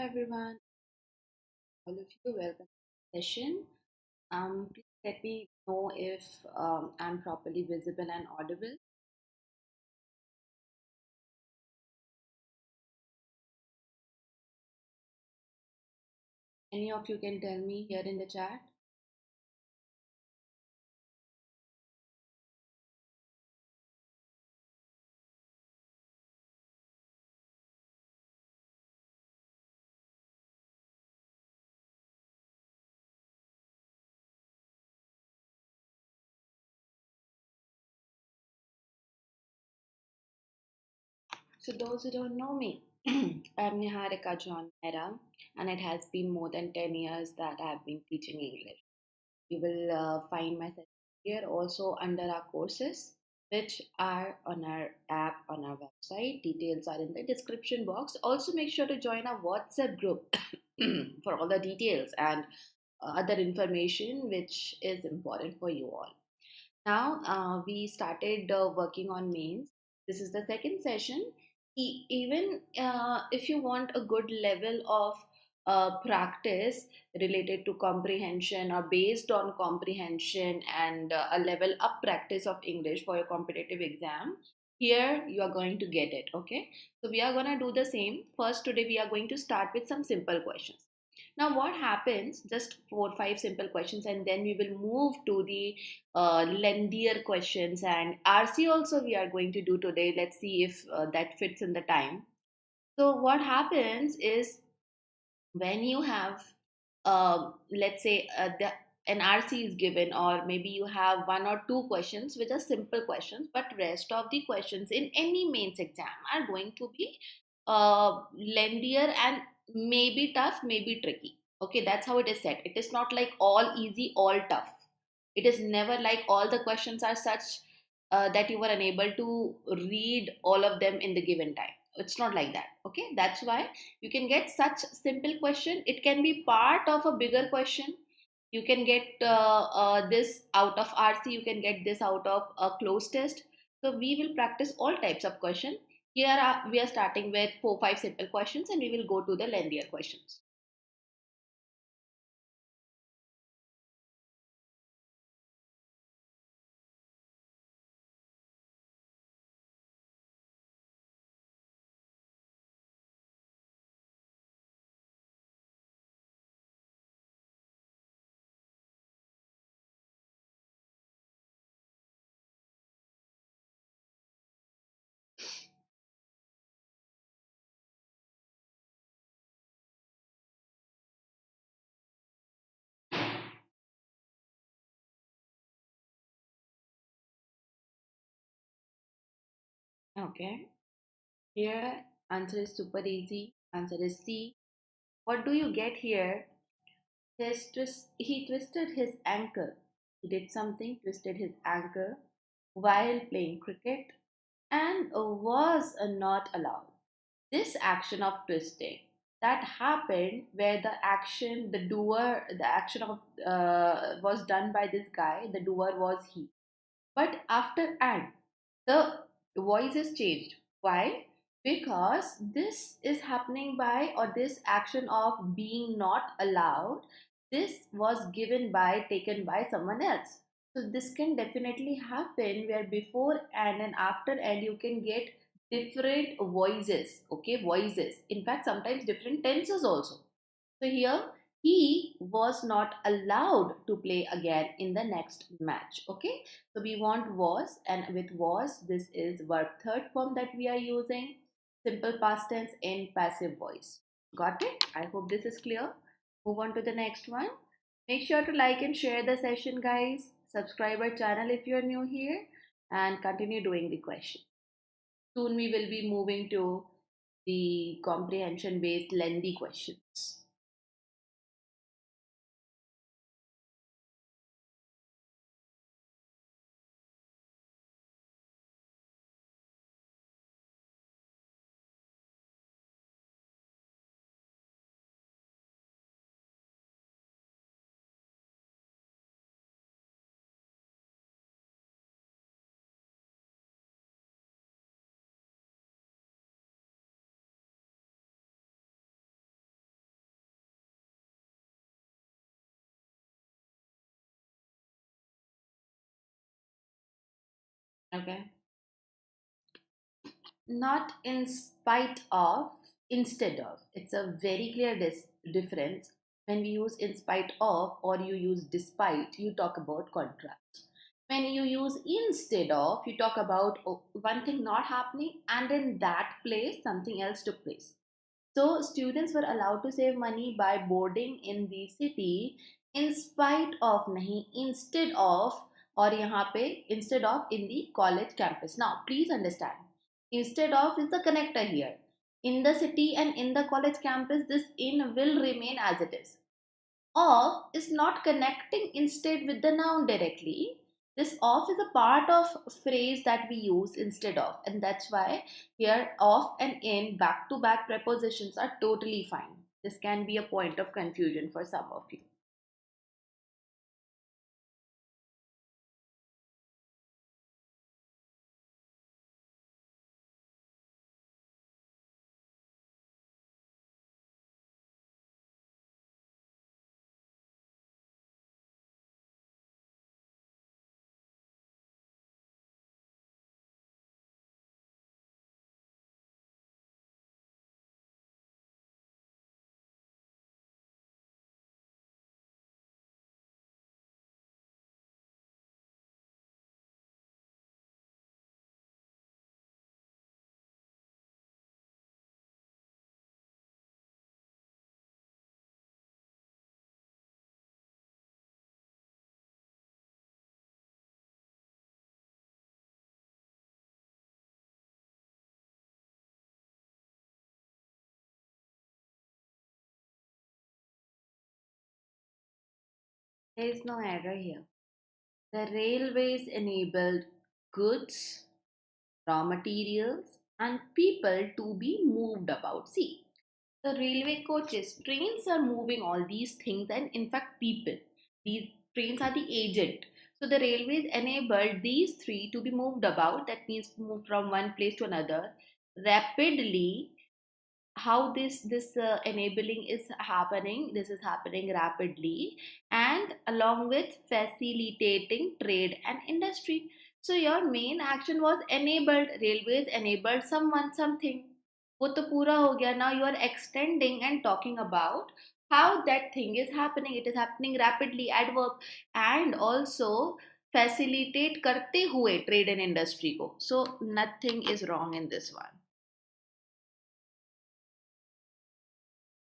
Everyone, all of you, welcome to the session. Please let me know if I'm properly visible and audible. Any of you can tell me here in the chat. So, those who don't know me, I'm Niharika John Mehra, and it has been more than 10 years that I've been teaching English. You will find my session here also under our courses, which are on our app, on our website. Details are in the description box. Also, make sure to join our WhatsApp group for all the details and other information which is important for you all. Now, we started working on mains. This is the second session. Even if you want a good level of practice related to comprehension or based on comprehension and a level up practice of English for your competitive exam, here you are going to get it. Okay, so we are going to do the same. First, today we are going to start with some simple questions. Now, what happens? Just 4 5 simple questions, and then we will move to the lengthier questions. And RC also we are going to do today. Let's see if that fits in the time. So, what happens is when you have, let's say, an RC is given, or maybe you have one or two questions which are simple questions, but rest of the questions in any mains exam are going to be lengthier and maybe tough, maybe tricky. Okay, that's how it is set. It is not like all easy, all tough. It is never like all the questions are such that you were unable to read all of them in the given time. It's not like that. Okay, that's why you can get such simple question. It can be part of a bigger question. You can get this out of RC, you can get this out of a closed test. So we will practice all types of question. We are starting with 4 5 simple questions, and we will go to the lengthier questions. Okay, here answer is super easy. Answer is C. What do you get here? He twisted his ankle. He did something, twisted his ankle while playing cricket, and was not allowed. This action of twisting that happened where the action of was done by this guy. The doer was he. But after and the voice is changed. Why? Because this is happening by, or this action of being not allowed, this was given by, taken by someone else. So this can definitely happen where before and after and you can get different voices. Okay, voices. In fact, sometimes different tenses also. So here he was not allowed to play again in the next match. Okay, so we want was, and with was, this is verb third form that we are using. Simple past tense in passive voice. Got it? I hope this is clear. Move on to the next one. Make sure to like and share the session, guys. Subscribe our channel if you're new here, and continue doing the question. Soon we will be moving to the comprehension based lengthy questions. Okay. Not in spite of, instead of. It's a very clear difference. When we use in spite of or you use despite, you talk about contrast. When you use instead of, you talk about one thing not happening and in that place something else took place. So students were allowed to save money by boarding in the city in spite of, nahi, instead of, और यहाँ पे instead of in the college campus. Now please understand, instead of is the connector here. In the city and in the college campus, this in will remain as it is. Of is not connecting instead with the noun directly. This of is a part of phrase that we use instead of, and that's why here of and in back to back prepositions are totally fine. This can be a point of confusion for some of you. There is no error here. The railways enabled goods, raw materials, and people to be moved about. See, the railway coaches, trains are moving all these things, and in fact, people. These trains are the agent. So the railways enabled these three to be moved about. That means move from one place to another rapidly. How this enabling is happening, this is happening rapidly, and along with facilitating trade and industry. So your main action was enabled, railways enabled someone something, वो तो पूरा हो गया. Now you are extending and talking about how that thing is happening. It is happening rapidly, adverb, and also facilitate करते हुए trade and industry को. So nothing is wrong in this one.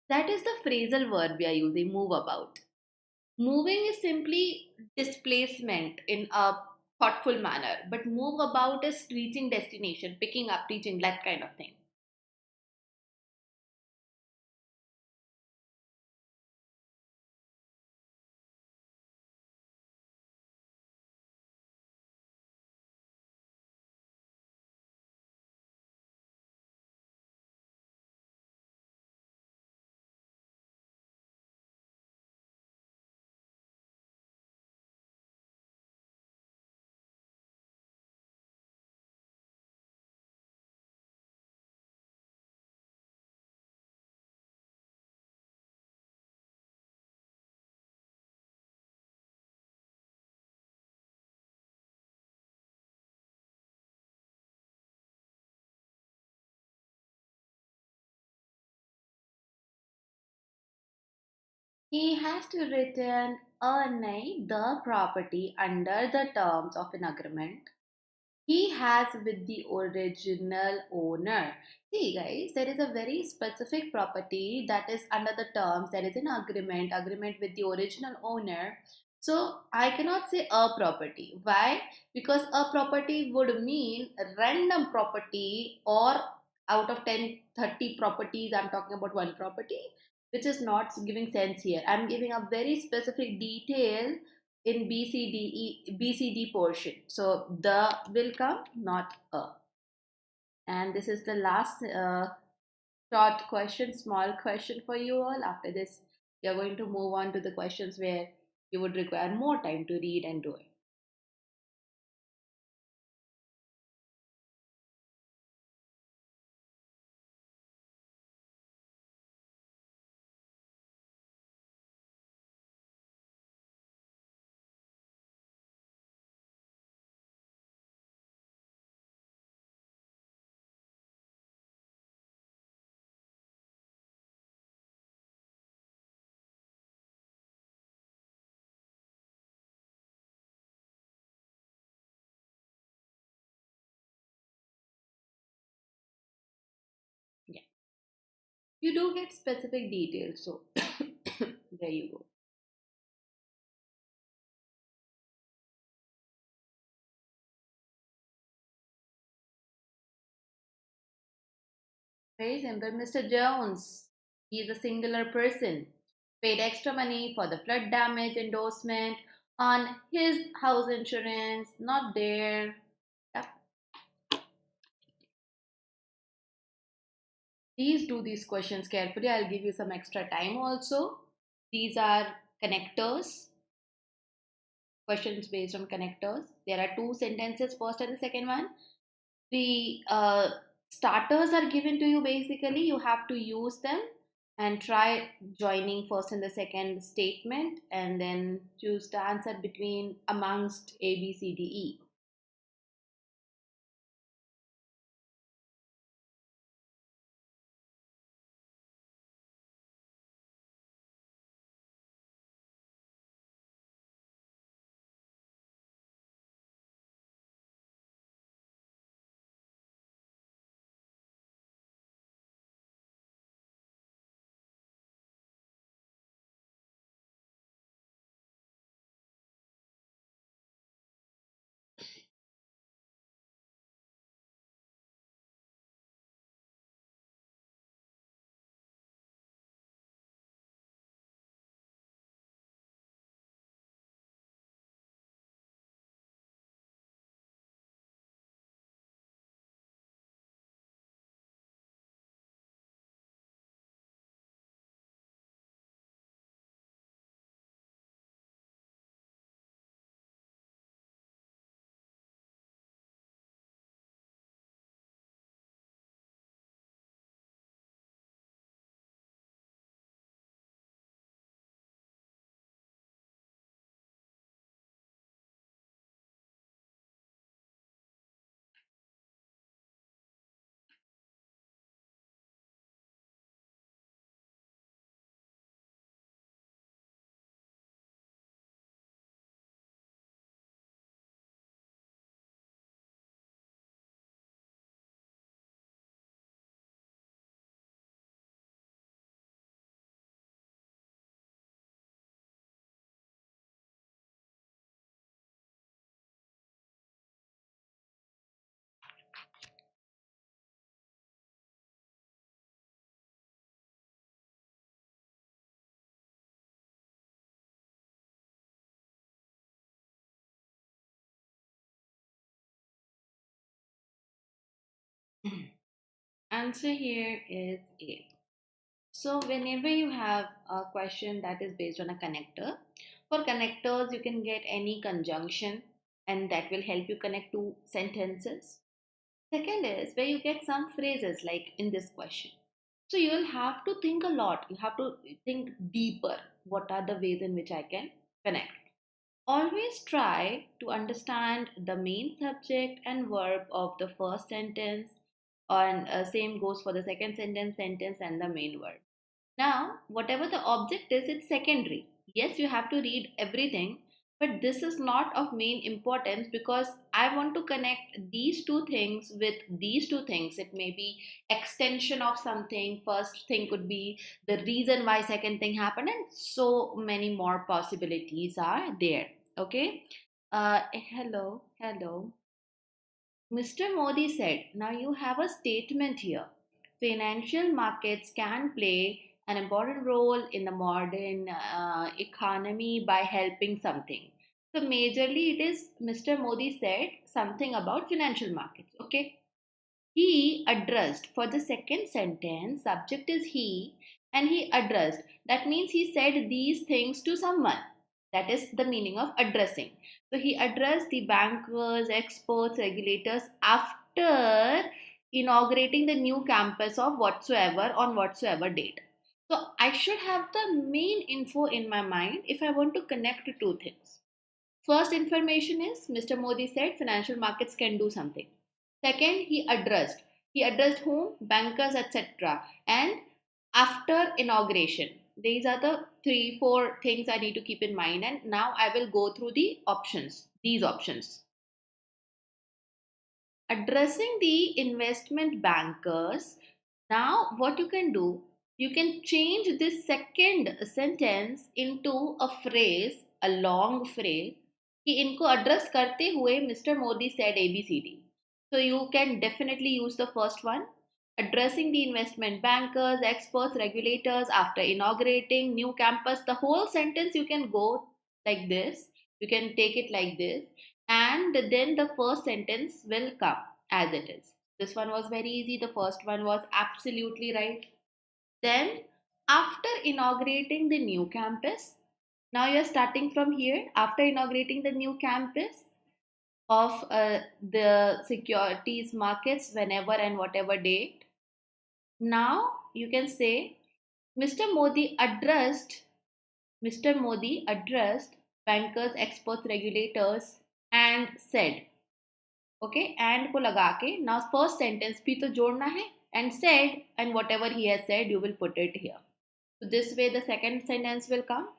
That is the phrasal verb we are using, move about. Moving is simply displacement in a thoughtful manner, but move about is reaching destination, picking up, reaching, that kind of thing. He has to return the property under the terms of an agreement he has with the original owner. See, guys, there is a very specific property that is under the terms. There is an agreement with the original owner. So I cannot say a property. Why? Because a property would mean a random property, or out of 10, 30 properties, I'm talking about one property, which is not giving sense here. I'm giving a very specific detail in BCD portion. So the will come, not a. And this is the last short question, small question for you all. After this, we are going to move on to the questions where you would require more time to read and do it. You do get specific details, so there you go. Very simple. Mr. Jones, he is a singular person, paid extra money for the flood damage endorsement on his house insurance, not there. Yep. Please do these questions carefully. I'll give you some extra time also. These are connectors, questions based on connectors. There are two sentences, first and the second one. The starters are given to you basically. You have to use them and try joining first and the second statement and then choose the answer between amongst A, B, C, D, E. Answer here is A. So whenever you have a question that is based on a connector, for connectors you can get any conjunction and that will help you connect two sentences. Second is where you get some phrases like in this question. So you will have to think a lot. You have to think deeper. What are the ways in which I can connect? Always try to understand the main subject and verb of the first sentence, and same goes for the second sentence and the main verb. Now, whatever the object is, it's secondary. Yes, you have to read everything, but this is not of main importance because I want to connect these two things with these two things. It may be extension of something. First thing could be the reason why second thing happened, and so many more possibilities are there. Okay. Hello. Mr. Modi said, now you have a statement here. Financial markets can play an important role in the modern economy by helping something. So, majorly, it is Mr. Modi said something about financial markets. Okay. He addressed for the second sentence, subject is he, and he addressed. That means he said these things to someone. That is the meaning of addressing. So he addressed the bankers, experts, regulators after inaugurating the new campus of whatsoever on whatsoever date. So I should have the main info in my mind if I want to connect two things. First information is Mr. Modi said financial markets can do something. Second, he addressed. He addressed whom? Bankers, etc. And after inauguration. These are the three, four things I need to keep in mind. And now I will go through the options, these options. Addressing the investment bankers. Now, what you can do, you can change this second sentence into a phrase, a long phrase, कि इनको address करते हुए Mr. Modi said ABCD. So you can definitely use the first one, addressing the investment bankers, experts, regulators after inaugurating new campus. The whole sentence you can go like this. You can take it like this, and then the first sentence will come as it is. This one was very easy. The first one was absolutely right. Then, after inaugurating the new campus, now you're starting from here. After inaugurating the new campus of the securities markets, whenever and whatever date, now you can say Mr. Modi addressed Mr. Modi addressed bankers, experts, regulators, and said. Okay, and को लगा के now first sentence भी तो जोड़ना है, and said, and whatever he has said you will put it here. So this way the second sentence will come.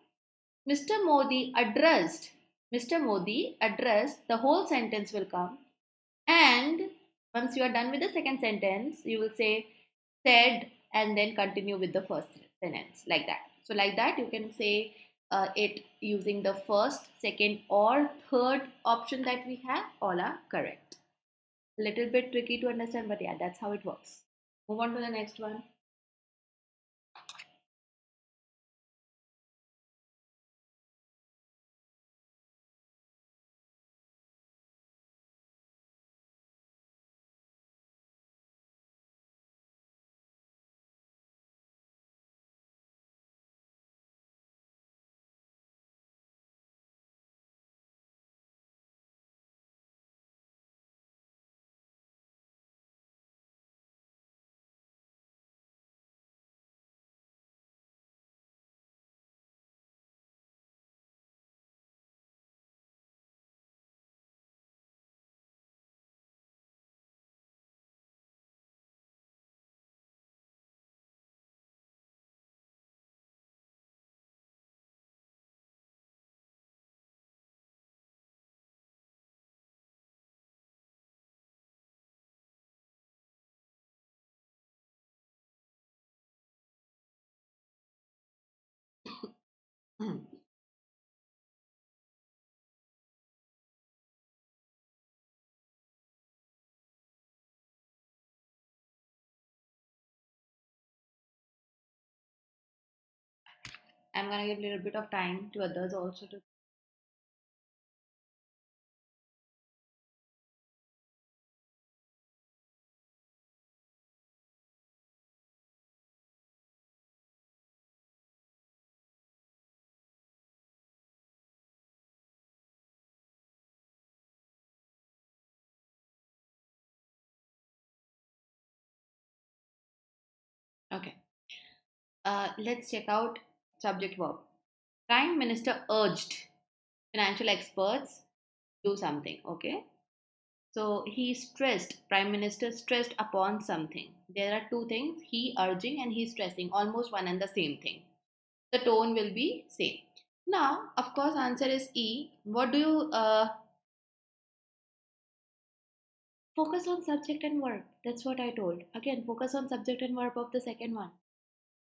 Mr. Modi addressed. Mr. Modi addressed. The whole sentence will come. And once you are done with the second sentence, you will say said and then continue with the first sentence like that. So like that you can say it using the first, second or third option that we have. All are correct. A little bit tricky to understand, but yeah, that's how it works. Move on to the next one. I'm gonna give a little bit of time to others also to. Okay. Let's check out subject verb. Prime Minister urged financial experts do something. Okay. So he stressed, Prime Minister stressed upon something. There are two things, he urging and he stressing, almost one and the same thing. The tone will be same. Now, of course, answer is E. What do you focus on subject and verb? That's what I told. Again, focus on subject and verb of the second one.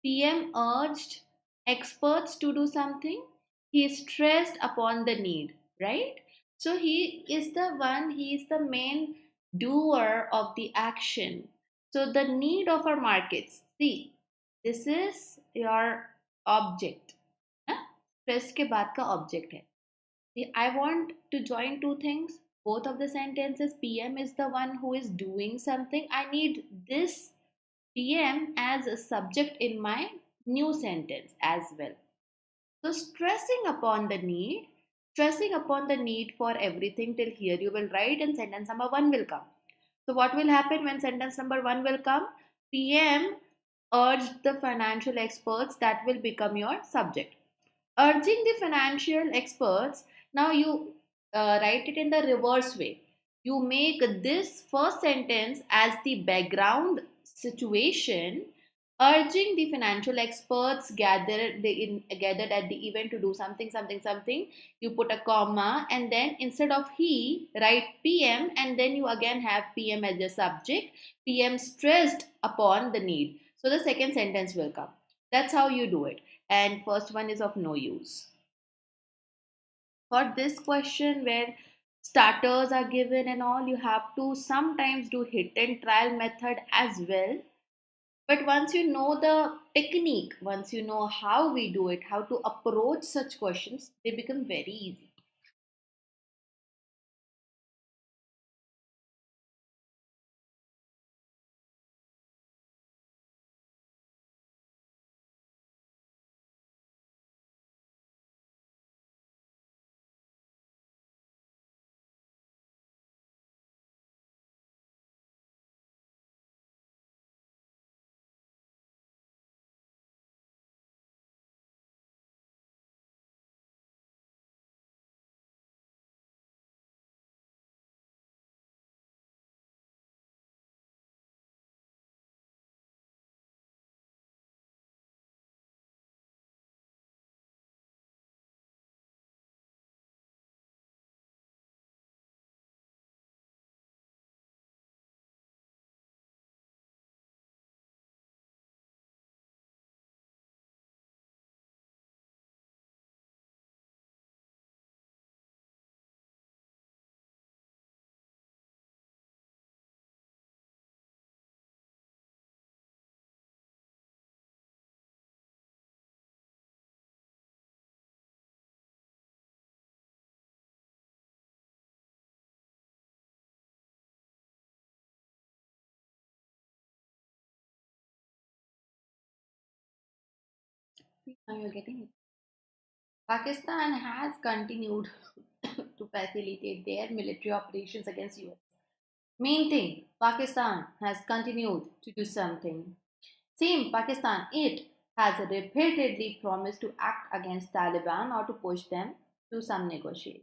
PM urged experts to do something. He stressed upon the need, right? So he is the one, he is the main doer of the action. So the need of our markets. See, this is your object. Stress के बाद का object है. I want to join two things. Both of the sentences, PM is the one who is doing something. I need this PM as a subject in my new sentence as well. So stressing upon the need for everything till here you will write and sentence number 1 will come. So what will happen when sentence number 1 will come? PM urged the financial experts, that will become your subject. Urging the financial experts, now you write it in the reverse way. You make this first sentence as the background situation, urging the financial experts gathered at the event to do something, something, something. You put a comma and then instead of he, write PM and then you again have PM as a subject. PM stressed upon the need. So the second sentence will come. That's how you do it. And first one is of no use. For this question, where starters are given and all, you have to sometimes do hit and trial method as well. But once you know the technique, once you know how we do it, how to approach such questions, they become very easy. See, now you're getting it. Pakistan has continued to facilitate their military operations against US. Main thing, Pakistan has continued to do something. Same Pakistan, it has repeatedly promised to act against Taliban or to push them to some negotiation.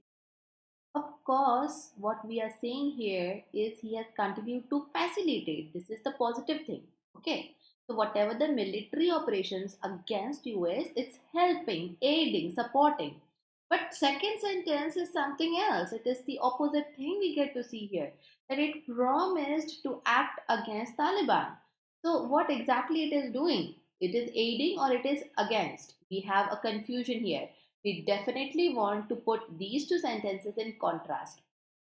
Of course, what we are saying here is he has continued to facilitate. This is the positive thing. Okay. So whatever the military operations against US, it's helping, aiding, supporting. But second sentence is something else. It is the opposite thing we get to see here. That it promised to act against Taliban. So what exactly it is doing? It is aiding or it is against. We have a confusion here. We definitely want to put these two sentences in contrast.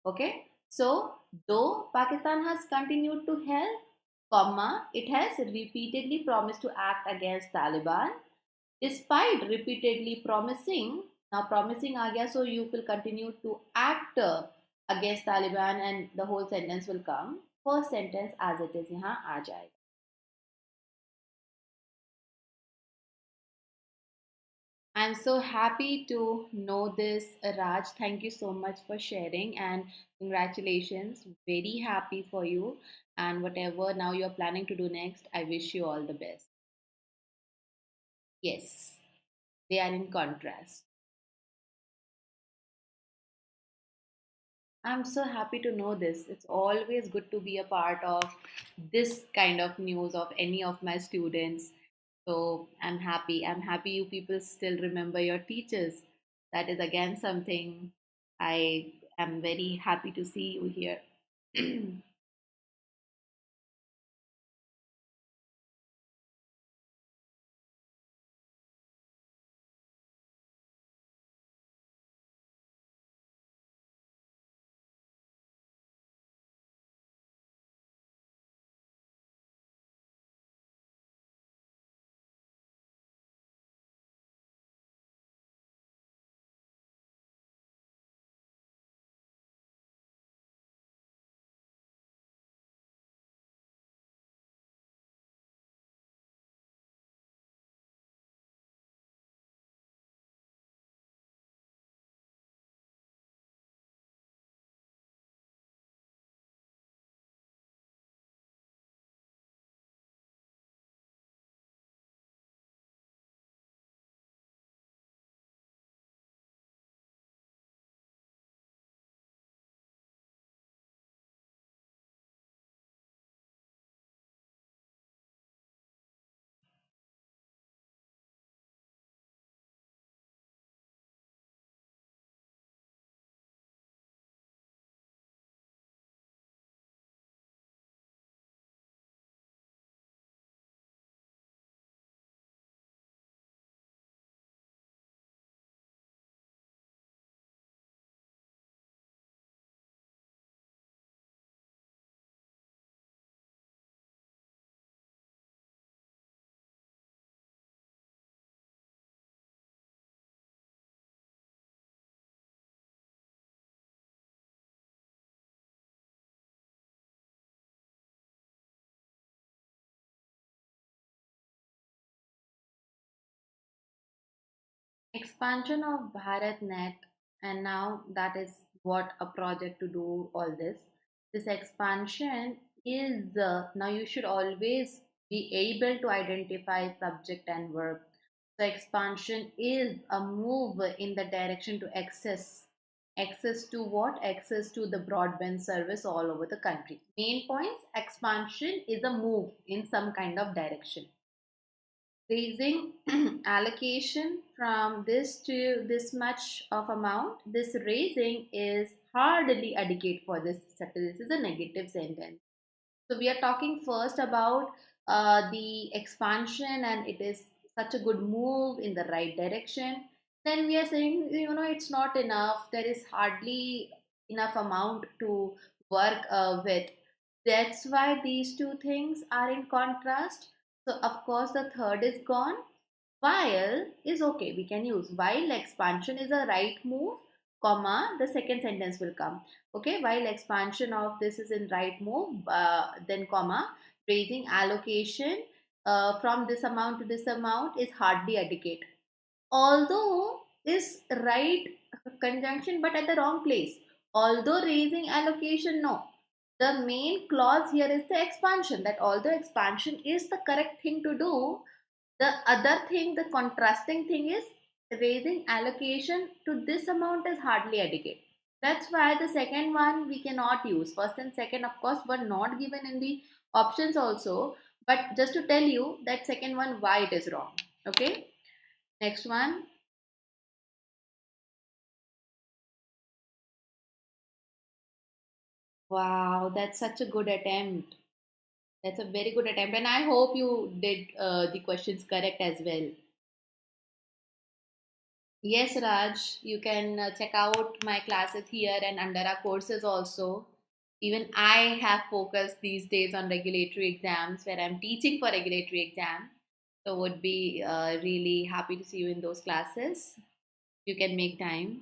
Okay, so though Pakistan has continued to help, comma, it has repeatedly promised to act against Taliban despite repeatedly promising. Now promising aa gaya, so you will continue to act against Taliban and the whole sentence will come. First sentence as it is यहाँ आ जाएगा. I'm so happy to know this, Raj. Thank you so much for sharing and congratulations. Very happy for you. And whatever now you're planning to do next, I wish you all the best. Yes, they are in contrast. I'm so happy to know this. It's always good to be a part of this kind of news of any of my students. So I'm happy. I'm happy you people still remember your teachers. That is again something I am very happy to see you here. expansion of BharatNet, and now that is what a project to do all this. This expansion is now you should always be able to identify subject and verb. So expansion is a move in the direction to access to what? Access to the broadband service all over the country. Main points: expansion is a move in some kind of direction. Raising allocation from this to this much of amount, this raising is hardly adequate for this sector. This is a negative sentence. So we are talking first about the expansion, and it is such a good move in the right direction. Then we are saying, it's not enough. There is hardly enough amount to work with. That's why these two things are in contrast. So of course the third is gone. While is okay, we can use. While expansion is a right move, comma, the second sentence will come. Okay, while expansion of this is in right move, then comma, raising allocation from this amount to this amount is hardly adequate. Although is right conjunction but at the wrong place. Although raising allocation, no. The main clause here is the expansion, that although expansion is the correct thing to do, the other thing, the contrasting thing is raising allocation to this amount is hardly adequate. That's why the second one we cannot use. First and second, of course, were not given in the options also. But just to tell you that second one, why it is wrong. Okay. Next one. Wow, that's such a good attempt. That's a very good attempt. And I hope you did the questions correct as well. Yes, Raj, you can check out my classes here and under our courses also. Even I have focused these days on regulatory exams where I'm teaching for regulatory exams. So would be really happy to see you in those classes. You can make time.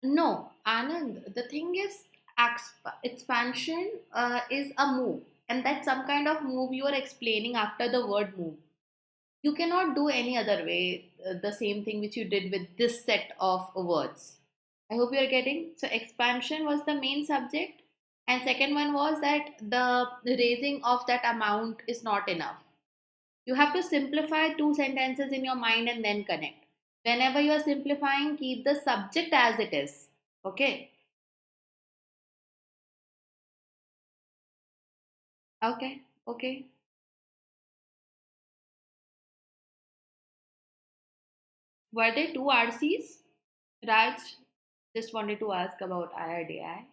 No, Anand, the thing is, expansion is a move, and that's some kind of move you are explaining after the word move. You cannot do any other way the same thing which you did with this set of words. I hope you are getting. So, expansion was the main subject, and second one was that the raising of that amount is not enough. You have to simplify two sentences in your mind and then connect. Whenever you are simplifying, keep the subject as it is. Okay. Okay. Okay. Were there two RCs? Raj just wanted to ask about IRDI.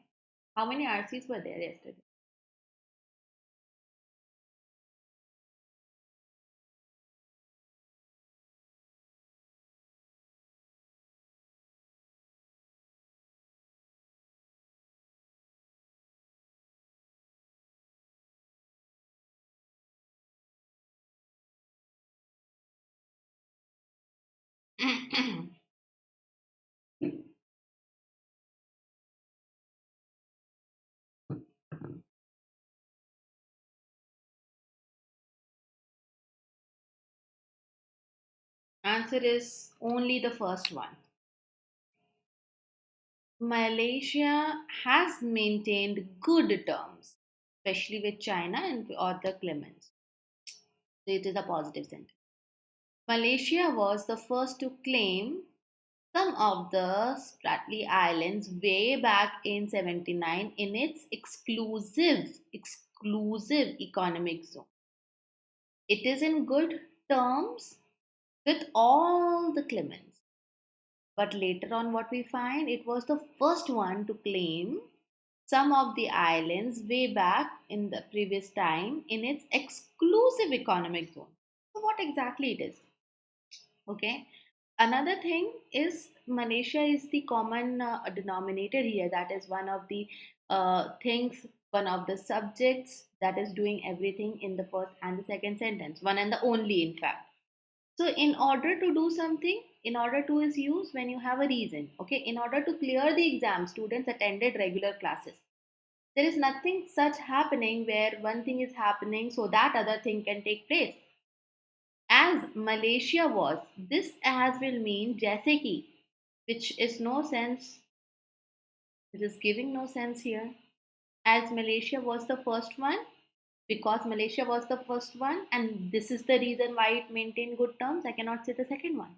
How many RCs were there yesterday? Answer is only the first one. Malaysia has maintained good terms, especially with China and other claimants. So it is a positive sentence. Malaysia was the first to claim some of the Spratly Islands way back in 79 in its exclusive economic zone. It is in good terms with all the claimants. But later on, what we find, it was the first one to claim some of the islands way back in the previous time in its exclusive economic zone. So, what exactly it is? Okay. Another thing is Malaysia is the common denominator here. That is one of the things, one of the subjects that is doing everything in the first and the second sentence. One and the only, in fact. So, in order to do something, in order to is used when you have a reason. Okay, in order to clear the exam, students attended regular classes. There is nothing such happening where one thing is happening so that other thing can take place. As Malaysia was, this as will mean jaise ki, which is no sense, which is giving no sense here. As Malaysia was the first one, because Malaysia was the first one, and this is the reason why it maintained good terms, I cannot say the second one.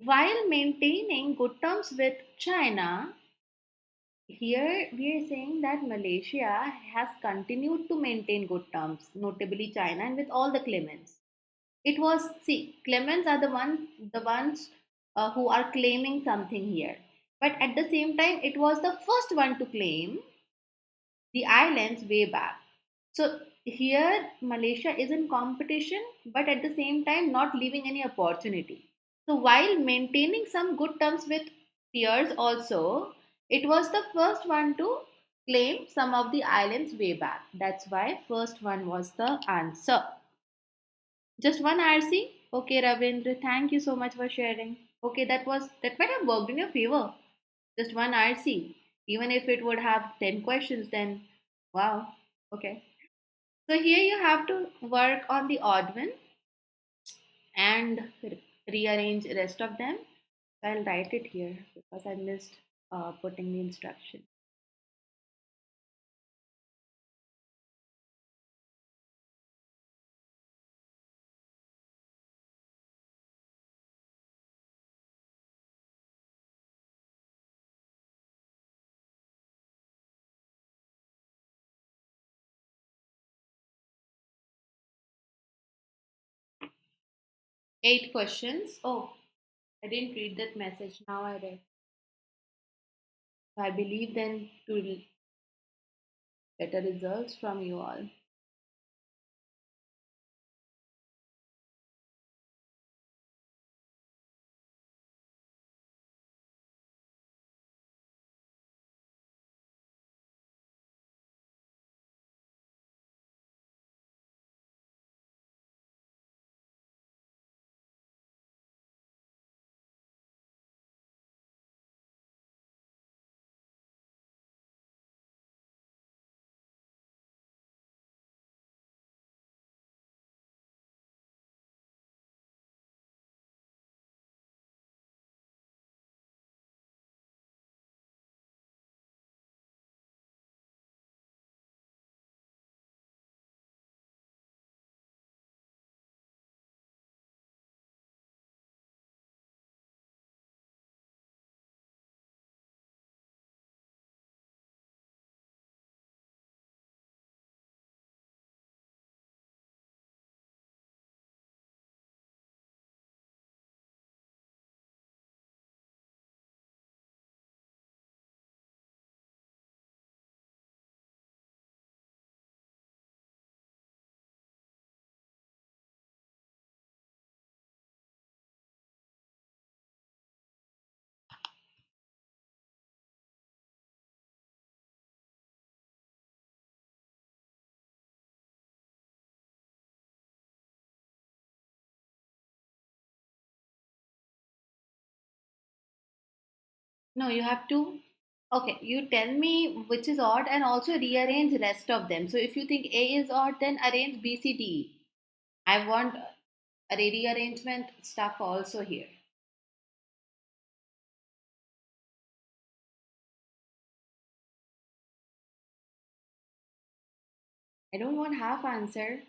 While maintaining good terms with China, here we are saying that Malaysia has continued to maintain good terms, notably China, and with all the claimants. It was, see, claimants are the ones who are claiming something here. But at the same time, it was the first one to claim the islands way back. So here Malaysia is in competition, but at the same time not leaving any opportunity. So while maintaining some good terms with peers also, it was the first one to claim some of the islands way back. That's why first one was the answer. Just one RC? Okay, Ravindra, thank you so much for sharing. Okay, that might have worked in your favor. Just one RC. Even if it would have 10 questions, then wow. Okay. So here you have to work on the odd one and rearrange the rest of them. I'll write it here because I missed putting the instruction. 8 questions. Oh, I didn't read that message. Now I read. I believe then to better results from you all. No, you have to. Okay, you tell me which is odd and also rearrange rest of them. So if you think A is odd, then arrange B, C, D, E. I want a rearrangement stuff also here. I don't want half answer.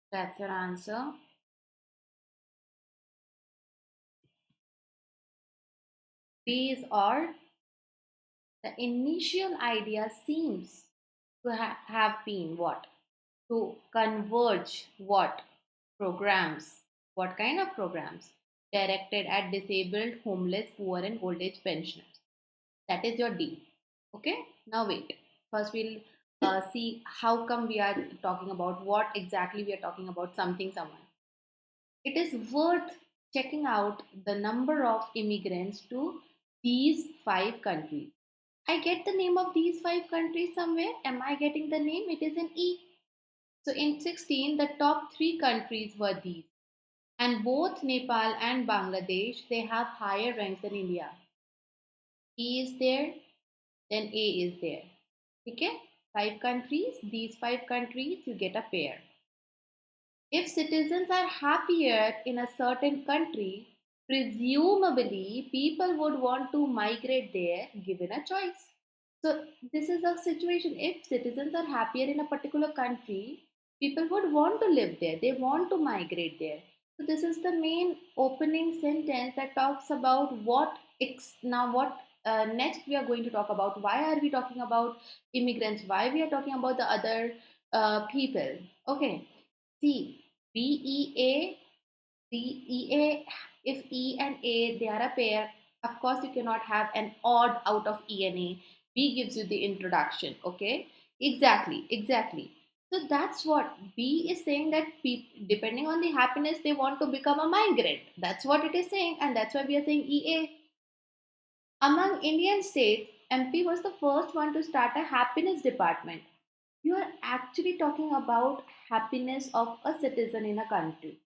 That's your answer. B is odd. the initial idea seems to have been what? To converge what? Programs. What kind of programs? Directed at disabled, homeless, poor, and old age pensioners. That is your D. Okay, now wait. First, we'll see how come we are talking about what exactly we are talking about something, someone. It is worth checking out the number of immigrants to these five countries. I get the name of these five countries somewhere. Am I getting the name? It is in E. So in 16, the top three countries were these. And both Nepal and Bangladesh, they have higher ranks than India. E is there, then A is there. Okay? Five countries, these five countries, you get a pair. If citizens are happier in a certain country, presumably people would want to migrate there given a choice. So, this is a situation. If citizens are happier in a particular country, people would want to live there, they want to migrate there. So, this is the main opening sentence that talks about what next we are going to talk about. Why are we talking about immigrants? Why we are talking about the other people? Okay. See, BEA, BEA, if E and A they are a pair, of course you cannot have an odd out of E and A. B gives you the introduction, okay? Exactly, exactly. So that's what B is saying, that depending on the happiness, they want to become a migrant. That's what it is saying, and that's why we are saying EA. Among Indian states, MP was the first one to start a happiness department. You are actually talking about happiness of a citizen in a country,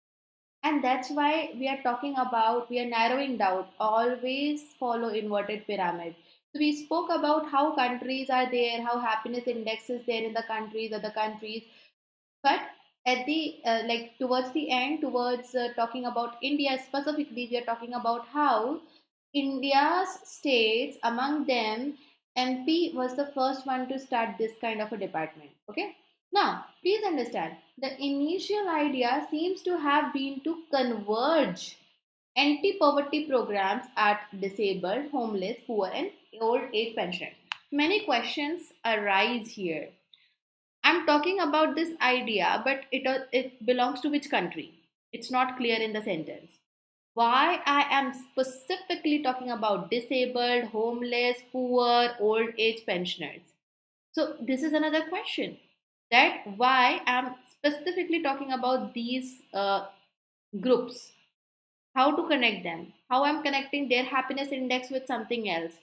and that's why we are talking about, we are narrowing down, always follow inverted pyramid. So we spoke about how countries are there, how happiness index is there in the countries, other countries, but at the like towards the end, towards talking about India specifically, we are talking about how India's states, among them, MP was the first one to start this kind of a department. Okay. Now, please understand, the initial idea seems to have been to converge anti poverty programs at disabled, homeless, poor, and old age pensioners. Many questions arise here. I'm talking about this idea, but it belongs to which country? It's not clear in the sentence. Why I am specifically talking about disabled, homeless, poor, old age pensioners. So this is another question, that why I'm specifically talking about these groups, how to connect them, how I'm connecting their happiness index with something else.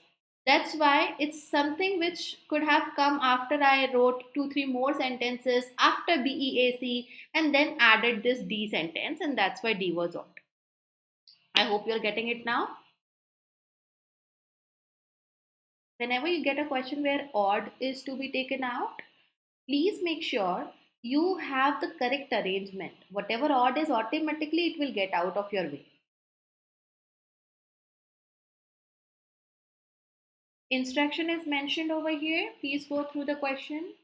That's why it's something which could have come after I wrote two, three more sentences after BEAC and then added this D sentence, and that's why D was out. I hope you're getting it now. Whenever you get a question where odd is to be taken out, please make sure you have the correct arrangement. Whatever odd is, automatically it will get out of your way. Instruction is mentioned over here. Please go through the question.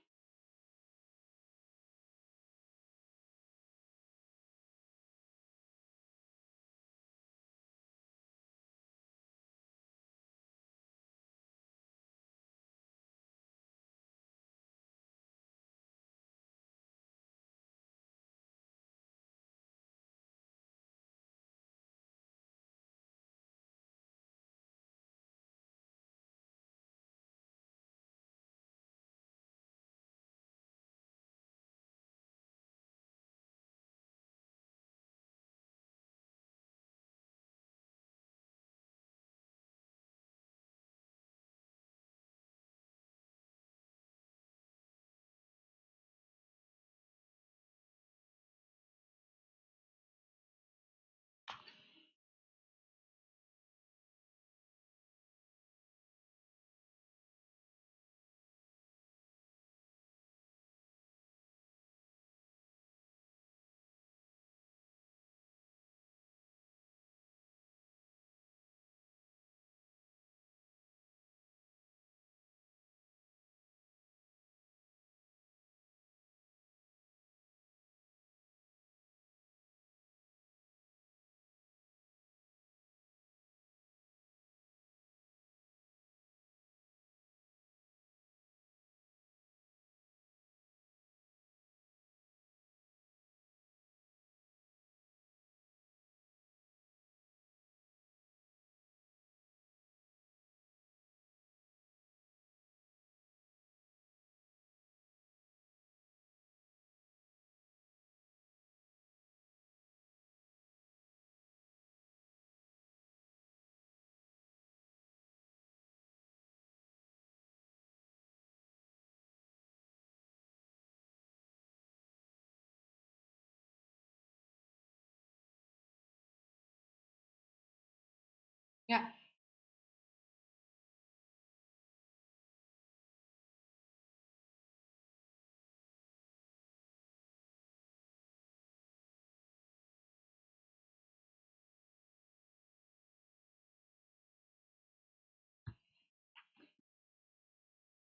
Yeah.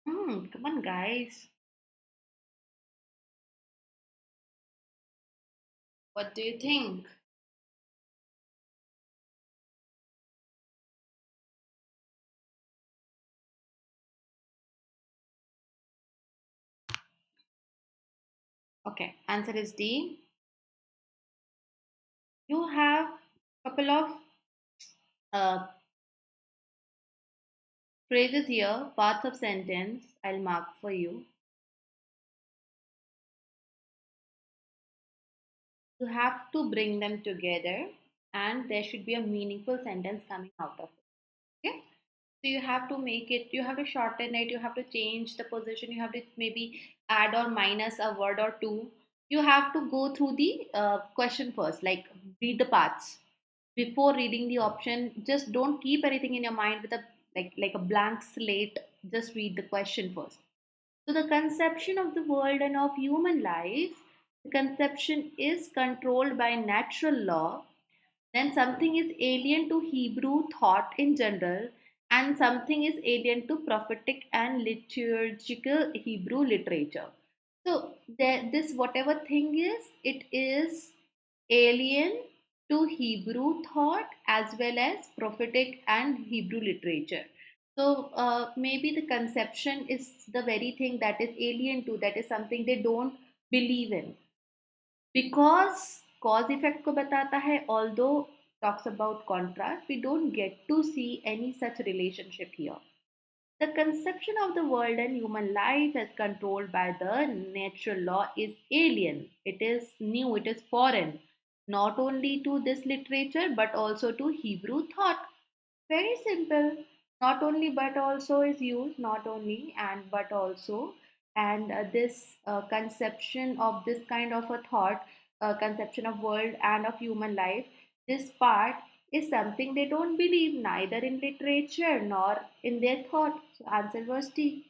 Come on, guys. What do you think? Okay, answer is D. You have a couple of uh, phrases here, parts of sentence. I'll mark for you. You have to bring them together, and there should be a meaningful sentence coming out of it. Okay? So you have to make it, you have to shorten it, you have to change the position, you have to maybe add or minus a word or two. You have to go through the question first, like read the parts. Before reading the option, just don't keep anything in your mind with a like a blank slate. Just read the question first. So the conception of the world and of human life, the conception is controlled by natural law, then something is alien to Hebrew thought in general, and something is alien to prophetic and liturgical Hebrew literature. So there, this whatever thing is, it is alien to Hebrew thought as well as prophetic and Hebrew literature. So maybe the conception is the very thing that is alien to, that is something they don't believe in. Because cause effect को बताता है, although talks about contrast, we don't get to see any such relationship here. The conception of the world and human life as controlled by the natural law is alien. It is new, it is foreign, not only to this literature but also to Hebrew thought. Very simple. Not only but also is used, not only and but also. And this conception of this kind of a thought, conception of world and of human life, this part is something they don't believe neither in literature nor in their thought. So answer was D.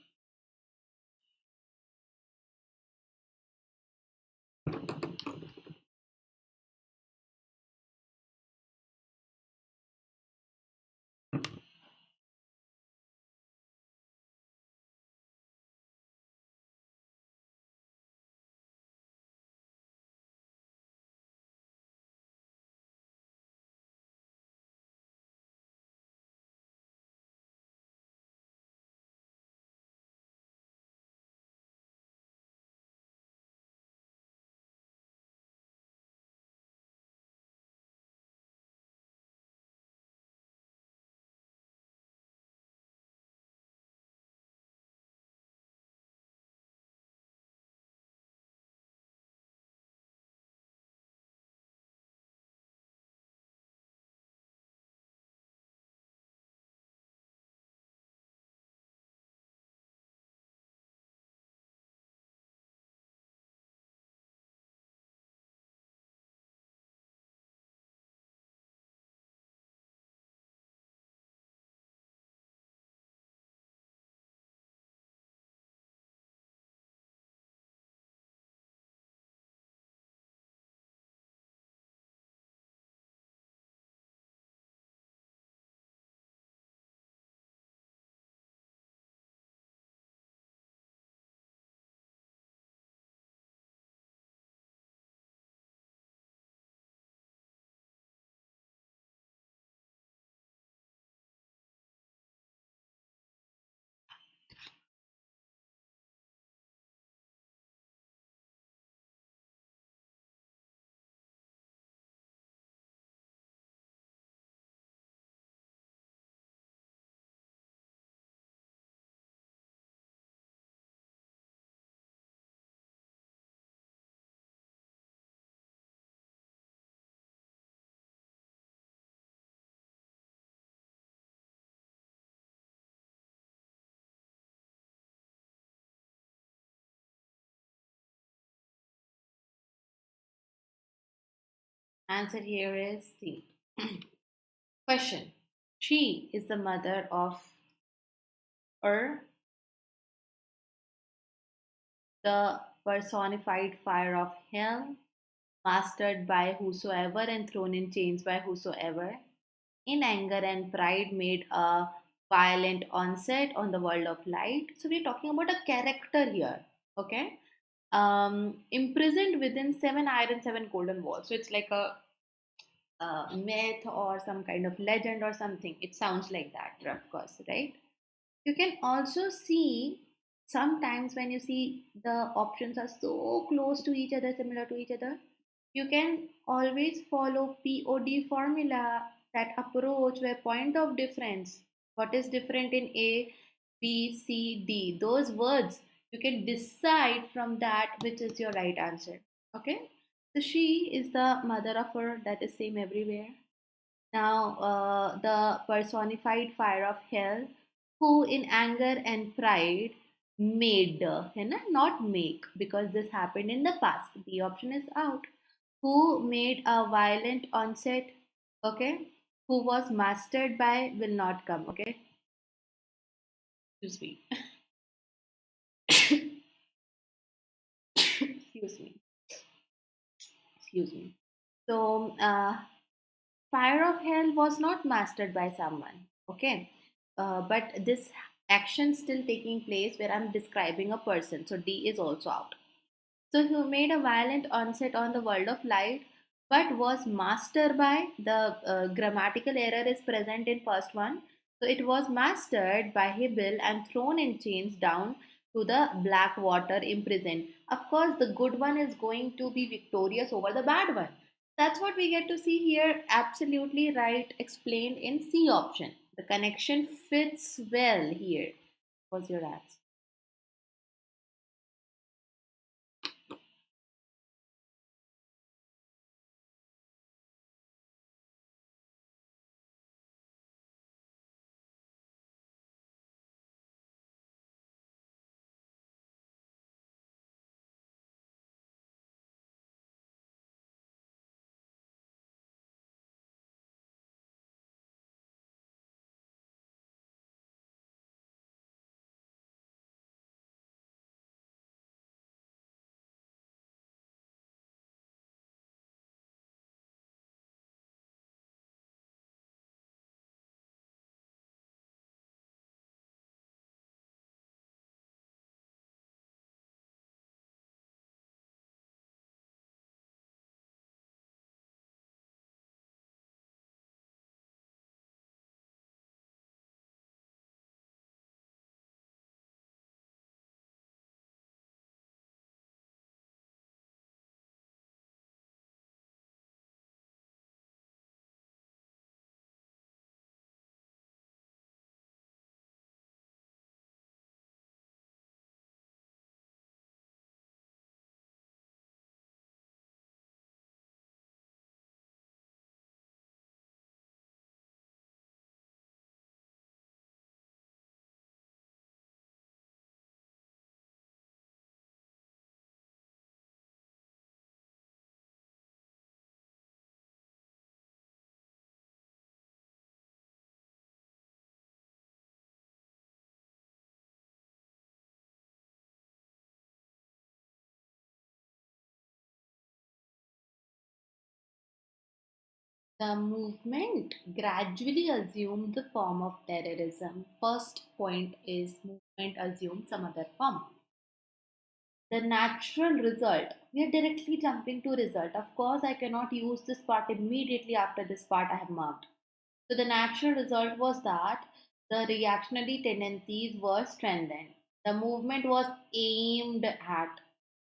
Answer here is C. Question. She is the mother of Ur, the personified fire of hell, mastered by whosoever and thrown in chains by whosoever. In anger and pride, made a violent onset on the world of light. So we're talking about a character here, okay? Imprisoned within seven iron, seven golden walls. So it's like a myth or some kind of legend or something. It sounds like that, of course, right? You can also see sometimes when you see the options are so close to each other, similar to each other, you can always follow POD formula, that approach where point of difference, what is different in A, B, C, D, those words, you can decide from that which is your right answer. Okay? So she is the mother of her, that is same everywhere. Now, the personified fire of hell, who in anger and pride made, है ना? Not make, because this happened in the past. The option is out. Who made a violent onset, okay? Who was mastered by will not come, okay? Excuse me. Excuse me. Excuse me. So, fire of hell was not mastered by someone, okay? But this action still taking place where I'm describing a person. So D is also out. So he made a violent onset on the world of light, but was mastered by the grammatical error is present in first one. So it was mastered by Hybel and thrown in chains down to the black water imprisoned. Of course, the good one is going to be victorious over the bad one. That's what we get to see here. Absolutely right, explained in C option. The connection fits well here. Was your answer? The movement gradually assumed the form of terrorism. First point is movement assumed some other form. The natural result. We are directly jumping to result. Of course, I cannot use this part immediately after this part I have marked. So the natural result was that the reactionary tendencies were strengthened. The movement was aimed at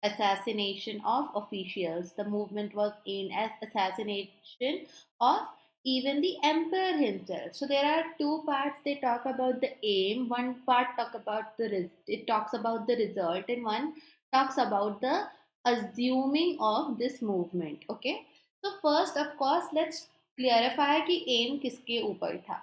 assassination of officials. The movement was aimed at assassination of even the emperor himself. So there are two parts. They talk about the aim. One part talk about it talks about the result, and one talks about the assuming of this movement. Okay. So first, of course, let's clarify कि aim किसके ऊपर था.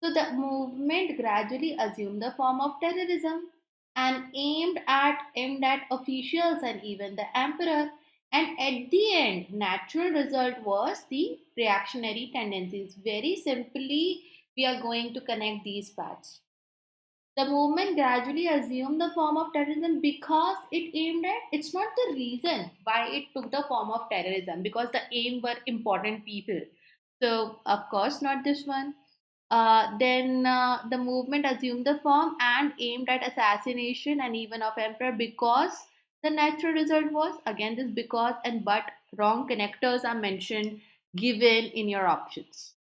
So the movement gradually assumed the form of terrorism and aimed at officials and even the emperor. And at the end, natural result was the reactionary tendencies. Very simply, We are going to connect these parts. The movement gradually assumed the form of terrorism because it aimed at, it's not the reason why it took the form of terrorism, because the aim were important people. So, of course, not this one. Then the movement assumed the form and aimed at assassination and even of emperor, because the natural result was, again, this because and but wrong connectors are mentioned, given in your options.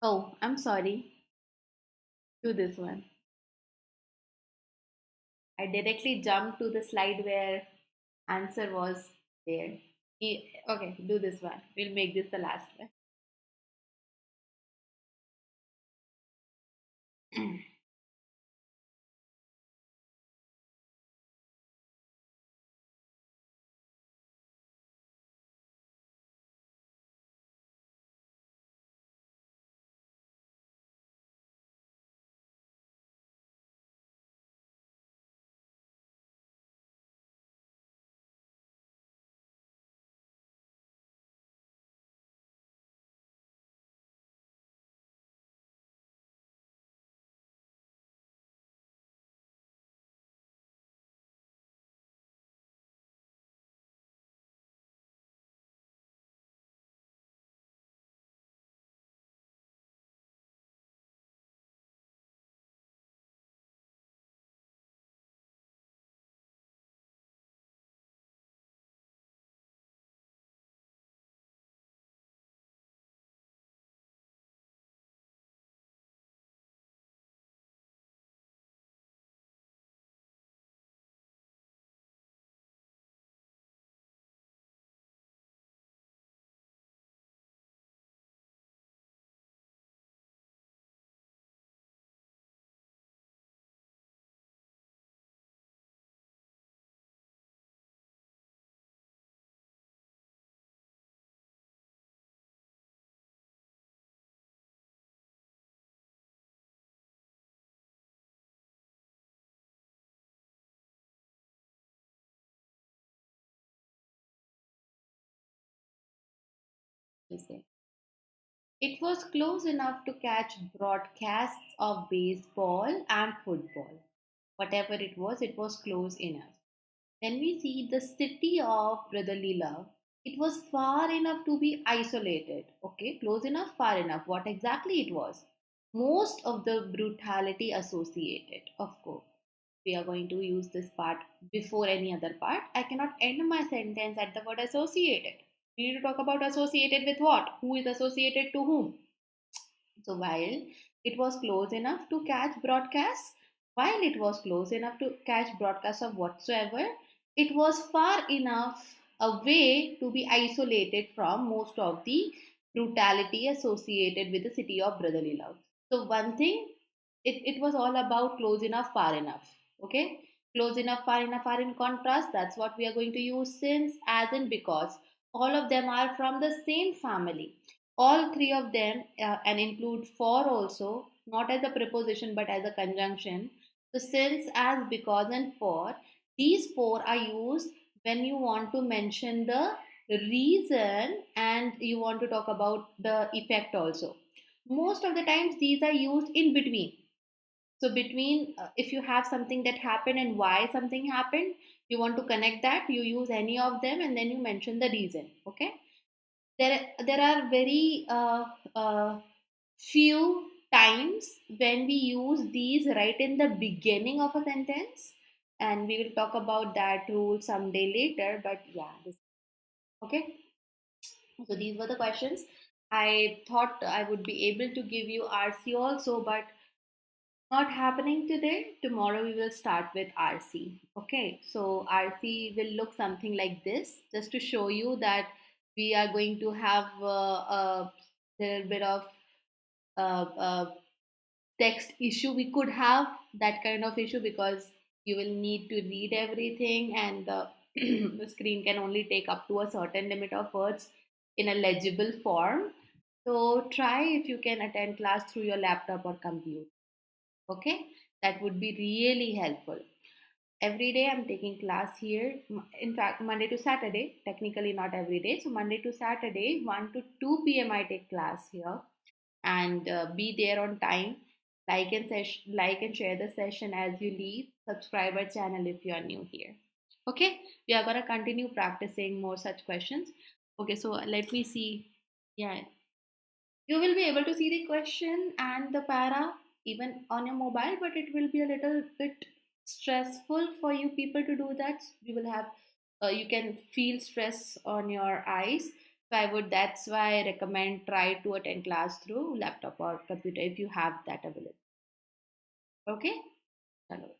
Oh, I'm sorry. Do this one. I directly jumped to the slide where answer was there. Okay, do this one. We'll make this the last one. You say. It was close enough to catch broadcasts of baseball and football. Whatever it was close enough. Then we see the city of brotherly love. It was far enough to be isolated. Okay, close enough, far enough. What exactly it was? Most of the brutality associated, of course. We are going to use this part before any other part. I cannot end my sentence at the word associated. We need to talk about associated with what? Who is associated to whom? So while it was close enough to catch broadcasts of whatsoever, it was far enough away to be isolated from most of the brutality associated with the city of brotherly love. So one thing, it was all about close enough, far enough. Okay? Close enough, far enough are in contrast. That's what we are going to use, since, as in, because. All of them are from the same family. All three of them, and include for also, not as a preposition but as a conjunction. So since, as, because, and for, these four are used when you want to mention the reason and you want to talk about the effect also. Most of the times these are used in between. So between, if you have something that happened and why something happened, you want to connect that, you use any of them and then you mention the reason. Okay, there are very few times when we use these right in the beginning of a sentence, and we will talk about that rule someday later. But yeah, this, okay. So these were the questions. I thought I would be able to give you RC also, but not happening today. Tomorrow we will start with RC. Okay, so RC will look something like this, just to show you that we are going to have a little bit of uh, text issue. We could have that kind of issue because you will need to read everything, and the screen can only take up to a certain limit of words in a legible form. So try if you can attend class through your laptop or computer. Okay, that would be really helpful. Every day I'm taking class here. In fact, Monday to Saturday, technically not every day. So Monday to Saturday, 1 to 2 p.m. I take class here. and be there on time. Like and share the session as you leave. Subscribe our channel if you are new here. Okay, we are gonna continue practicing more such questions. Okay, so let me see. Yeah, you will be able to see the question and the para even on your mobile, but it will be a little bit stressful for you people to do that. You will have you can feel stress on your eyes. So I would that's why I recommend try to attend class through laptop or computer if you have that available. Okay. Chalo.